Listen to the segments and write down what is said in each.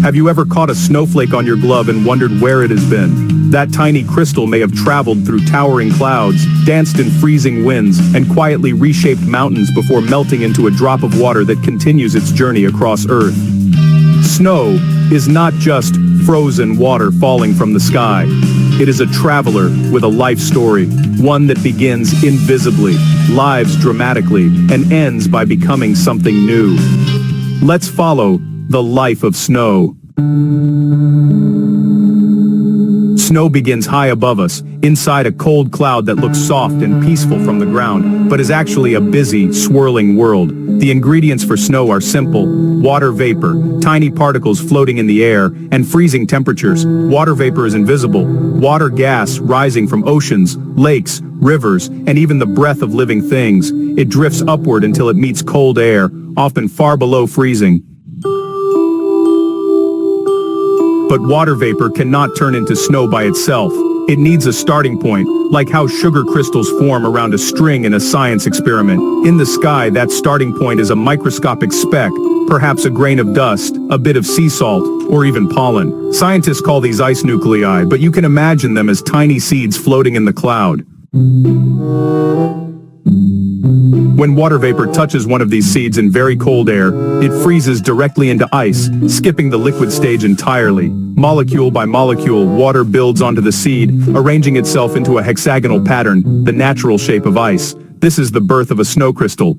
Have you ever caught a snowflake on your glove and wondered where it has been? That tiny crystal may have traveled through towering clouds, danced in freezing winds, and quietly reshaped mountains before melting into a drop of water that continues its journey across Earth. Snow is not just frozen water falling from the sky. It is a traveler with a life story, one that begins invisibly, lives dramatically, and ends by becoming something new. Let's follow the life of snow. Snow begins high above us, inside a cold cloud that looks soft and peaceful from the ground, but is actually a busy, swirling world. The ingredients for snow are simple: water vapor, tiny particles floating in the air, and freezing temperatures. Water vapor is invisible. Water gas rising from oceans, lakes, rivers, and even the breath of living things. It drifts upward until it meets cold air, often far below freezing. But water vapor cannot turn into snow by itself. It needs a starting point, like how sugar crystals form around a string in a science experiment. In the sky, that starting point is a microscopic speck, perhaps a grain of dust, a bit of sea salt, or even pollen. Scientists call these ice nuclei, but you can imagine them as tiny seeds floating in the cloud. When water vapor touches one of these seeds in very cold air, it freezes directly into ice, skipping the liquid stage entirely. Molecule by molecule, water builds onto the seed, arranging itself into a hexagonal pattern, the natural shape of ice. This is the birth of a snow crystal.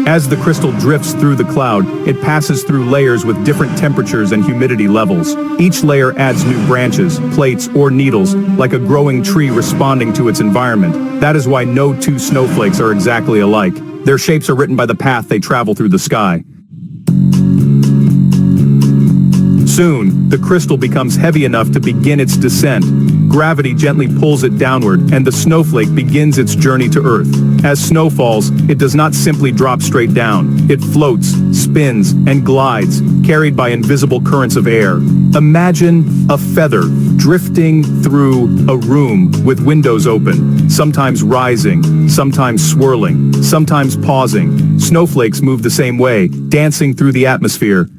As the crystal drifts through the cloud, it passes through layers with different temperatures and humidity levels. Each layer adds new branches, plates, or needles, like a growing tree responding to its environment. That is why no two snowflakes are exactly alike. Their shapes are written by the path they travel through the sky. Soon, the crystal becomes heavy enough to begin its descent. Gravity gently pulls it downward, and the snowflake begins its journey to Earth. As snow falls, it does not simply drop straight down. It floats, spins, and glides, carried by invisible currents of air. Imagine a feather drifting through a room with windows open, sometimes rising, sometimes swirling, sometimes pausing. Snowflakes move the same way, dancing through the atmosphere.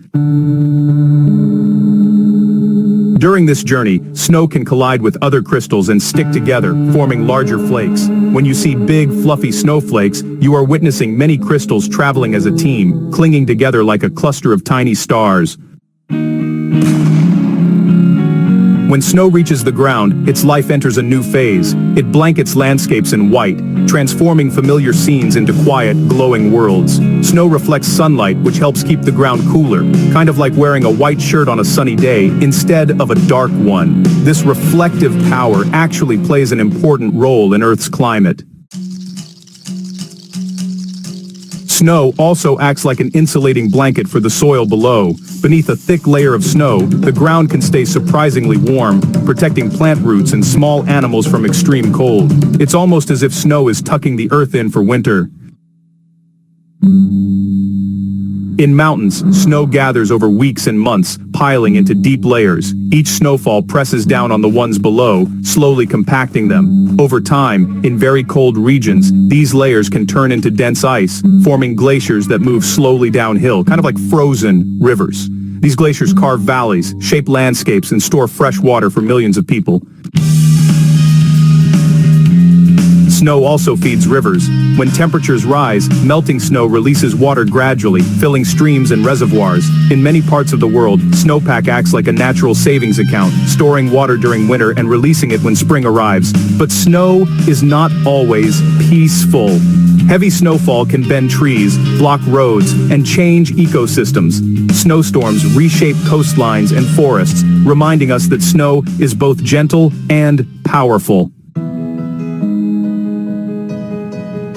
During this journey, snow can collide with other crystals and stick together, forming larger flakes. When you see big, fluffy snowflakes, you are witnessing many crystals traveling as a team, clinging together like a cluster of tiny stars. When snow reaches the ground, its life enters a new phase. It blankets landscapes in white, transforming familiar scenes into quiet, glowing worlds. Snow reflects sunlight, which helps keep the ground cooler, kind of like wearing a white shirt on a sunny day instead of a dark one. This reflective power actually plays an important role in Earth's climate. Snow also acts like an insulating blanket for the soil below. Beneath a thick layer of snow, the ground can stay surprisingly warm, protecting plant roots and small animals from extreme cold. It's almost as if snow is tucking the earth in for winter. In mountains, snow gathers over weeks and months, piling into deep layers. Each snowfall presses down on the ones below, slowly compacting them. Over time, in very cold regions, these layers can turn into dense ice, forming glaciers that move slowly downhill, kind of like frozen rivers. These glaciers carve valleys, shape landscapes, and store fresh water for millions of people. Snow also feeds rivers. When temperatures rise, melting snow releases water gradually, filling streams and reservoirs. In many parts of the world, snowpack acts like a natural savings account, storing water during winter and releasing it when spring arrives. But snow is not always peaceful. Heavy snowfall can bend trees, block roads, and change ecosystems. Snowstorms reshape coastlines and forests, reminding us that snow is both gentle and powerful.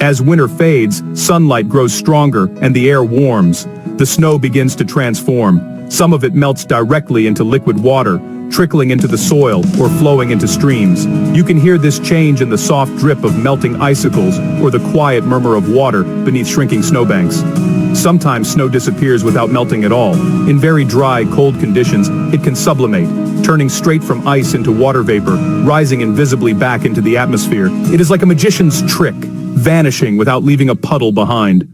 As winter fades, sunlight grows stronger and the air warms. The snow begins to transform. Some of it melts directly into liquid water, trickling into the soil or flowing into streams. You can hear this change in the soft drip of melting icicles or the quiet murmur of water beneath shrinking snowbanks. Sometimes snow disappears without melting at all. In very dry, cold conditions, it can sublimate, turning straight from ice into water vapor, rising invisibly back into the atmosphere. It is like a magician's trick, vanishing without leaving a puddle behind.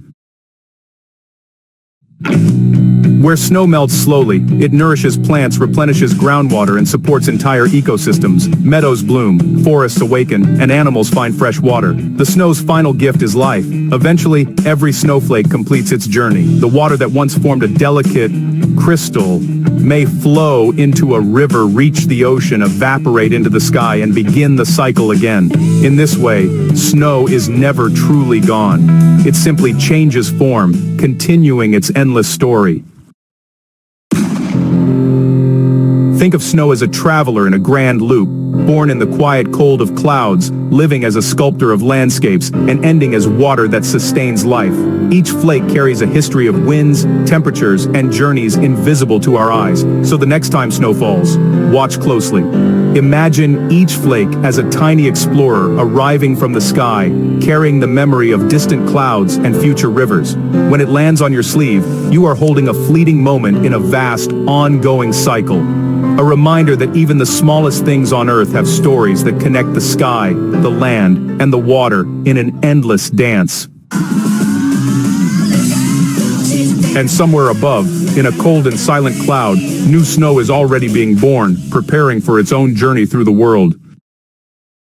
Where snow melts slowly, it nourishes plants, replenishes groundwater, and supports entire ecosystems. Meadows bloom, forests awaken, and animals find fresh water. The snow's final gift is life. Eventually, every snowflake completes its journey. The water that once formed a delicate crystal may flow into a river, reach the ocean, evaporate into the sky, and begin the cycle again. In this way, snow is never truly gone. It simply changes form, continuing its endless story. Think of snow as a traveler in a grand loop, born in the quiet cold of clouds, living as a sculptor of landscapes, and ending as water that sustains life. Each flake carries a history of winds, temperatures, and journeys invisible to our eyes. So the next time snow falls, watch closely. Imagine each flake as a tiny explorer arriving from the sky, carrying the memory of distant clouds and future rivers. When it lands on your sleeve, you are holding a fleeting moment in a vast, ongoing cycle. A reminder that even the smallest things on Earth have stories that connect the sky, the land, and the water in an endless dance. And somewhere above, in a cold and silent cloud, new snow is already being born, preparing for its own journey through the world.